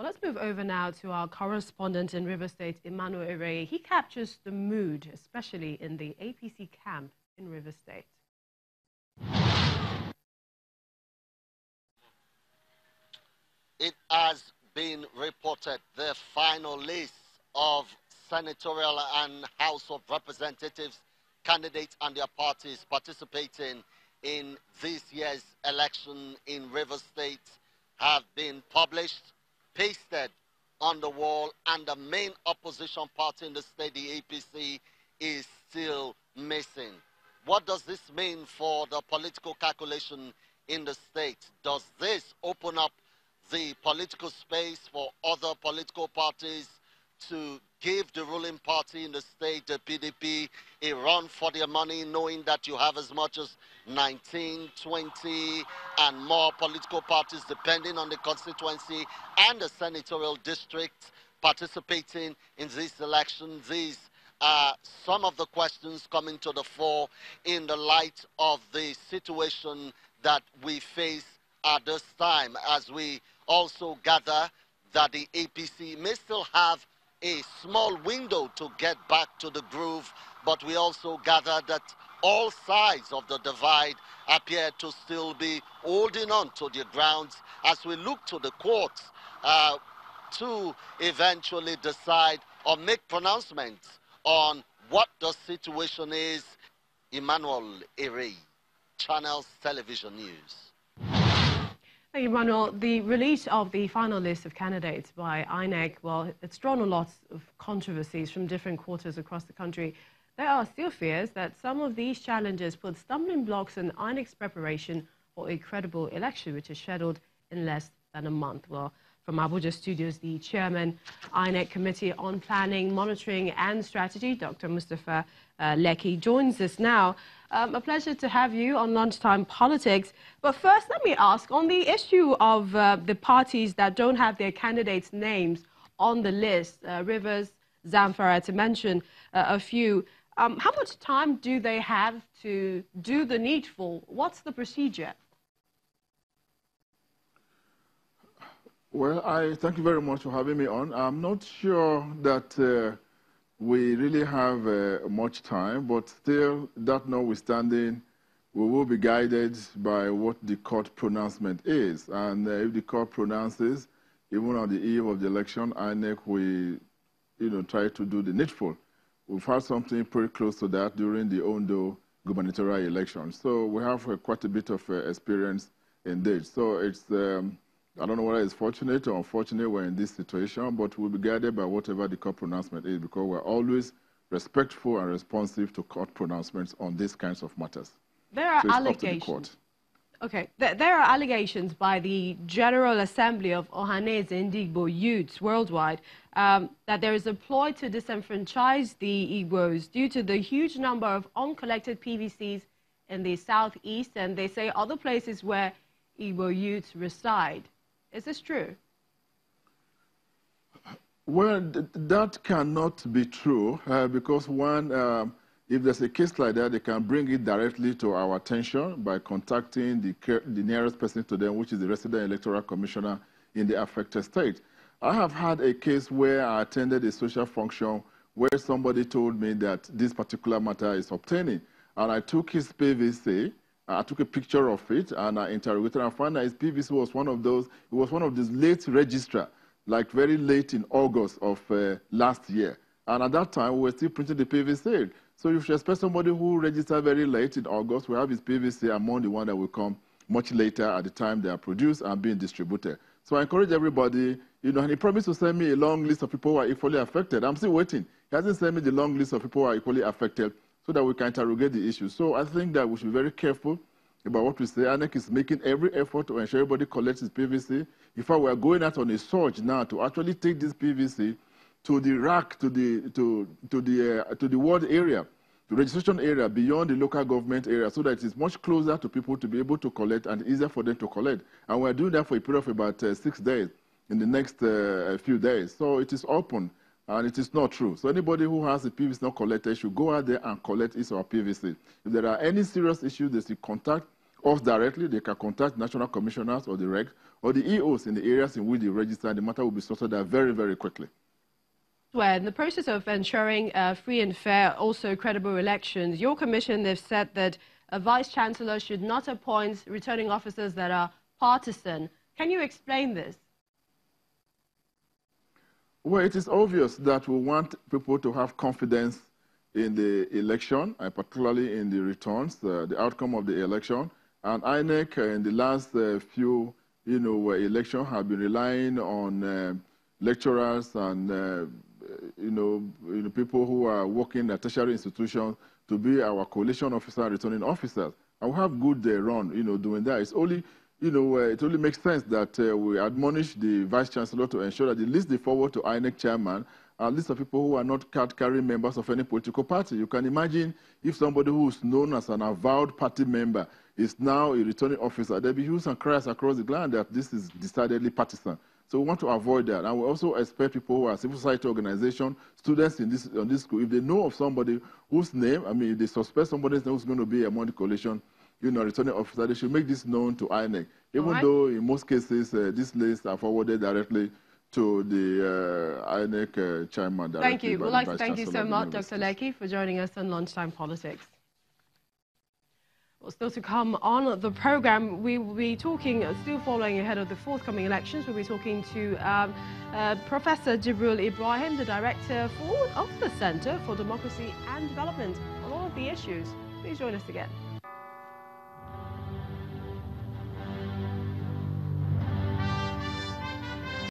Well, let's move over now to our correspondent in River State, Emmanuel Ere. He captures the mood, especially in the APC camp in River State. It has been reported the final list of senatorial and House of Representatives candidates and their parties participating in this year's election in River State have been published, pasted on the wall, and the main opposition party in the state, the APC, is still missing. What does this mean for the political calculation in the state? Does this open up the political space for other political parties to give the ruling party in the state, the PDP, a run for their money, knowing that you have as much as 19, 20 and more political parties, depending on the constituency and the senatorial district, participating in this election? These are some of the questions coming to the fore in the light of the situation that we face at this time, as we also gather that the APC may still have a small window to get back to the groove, but we also gather that all sides of the divide appear to still be holding on to their grounds as we look to the courts to eventually decide or make pronouncements on what the situation is. Emmanuel Ere, Channels Television News. Thank you, Manuel. The release of the final list of candidates by INEC, well, it's drawn a lot of controversies from different quarters across the country. There are still fears that some of these challenges put stumbling blocks in INEC's preparation for a credible election, which is scheduled in less than a month. Well, from Abuja Studios, the chairman, INEC Committee on Planning, Monitoring and Strategy, Dr. Mustapha Lekki, joins us now. A pleasure to have you on Lunchtime Politics. But first, let me ask, on the issue of the parties that don't have their candidates' names on the list, Rivers, Zamfara, to mention a few, how much time do they have to do the needful? What's the procedure? Well, I thank you very much for having me on. I'm not sure that we really have much time, but still, that notwithstanding, we will be guided by what the court pronouncement is. And if the court pronounces, even on the eve of the election, INEC will try to do the needful. We've had something pretty close to that during the Ondo gubernatorial election. So we have quite a bit of experience indeed. So it's, I don't know whether it's fortunate or unfortunate we're in this situation, but we'll be guided by whatever the court pronouncement is, because we're always respectful and responsive to court pronouncements on these kinds of matters. There are allegations. Okay, there are allegations by the General Assembly of Ohanese Ndigbo youths worldwide that there is a ploy to disenfranchise the Igbos due to the huge number of uncollected PVCs in the southeast, and they say other places where Igbo youths reside. Is this true? Well, that cannot be true because one, if there's a case like that, they can bring it directly to our attention by contacting the nearest person to them, which is the resident electoral commissioner in the affected state. I have had a case where I attended a social function where somebody told me that this particular matter is obtaining, and I took his PVC. I took a picture of it and I interrogated and found that his PVC was one of those, it was one of these late registrar, like very late in August of last year. And at that time, we were still printing the PVC. So you should expect somebody who registered very late in August will have his PVC among the one that will come much later at the time they are produced and being distributed. So I encourage everybody, and he promised to send me a long list of people who are equally affected. I'm still waiting. He hasn't sent me the long list of people who are equally affected, so that we can interrogate the issue. So I think that we should be very careful about what we say. INEC is making every effort to ensure everybody collects his PVC. In fact, we are going out on a surge now to actually take this PVC to the rack, to the ward area, the registration area beyond the local government area, so that it is much closer to people to be able to collect and easier for them to collect. And we are doing that for a period of about 6 days in the next few days. So it is open. And it is not true. So anybody who has a PVC not collected should go out there and collect his or PVC. If there are any serious issues, they should contact us directly, they can contact national commissioners or the REC or the EOs in the areas in which they register, and the matter will be sorted out very, very quickly. Well, in the process of ensuring free and fair, also credible elections, your commission, they've said that a vice-chancellor should not appoint returning officers that are partisan. Can you explain this? Well, it is obvious that we want people to have confidence in the election, and particularly in the returns, the outcome of the election. And INEC in the last few, elections have been relying on lecturers and people who are working at tertiary institutions to be our coalition officer, returning officers. And we have good run, doing that. It's only, it only makes sense that we admonish the vice-chancellor to ensure that the list they forward to INEC chairman are a list of people who are not card-carrying members of any political party. You can imagine if somebody who is known as an avowed party member is now a returning officer, there'll be hues and cries across the land that this is decidedly partisan. So we want to avoid that. And we also expect people who are civil society organizations, students on this school, if they know of somebody whose name, if they suspect somebody's name who's going to be among the coalition, returning officer, they should make this known to INEC. Even though in most cases, these lists are forwarded directly to the INEC chairman. Thank you. We'd like to thank you so much, Dr. Lekki, for joining us on Lunchtime Politics. Well, still to come on the program, we will be talking, still following ahead of the forthcoming elections, we'll be talking to Professor Jibril Ibrahim, the director of the Center for Democracy and Development, on all of the issues. Please join us again.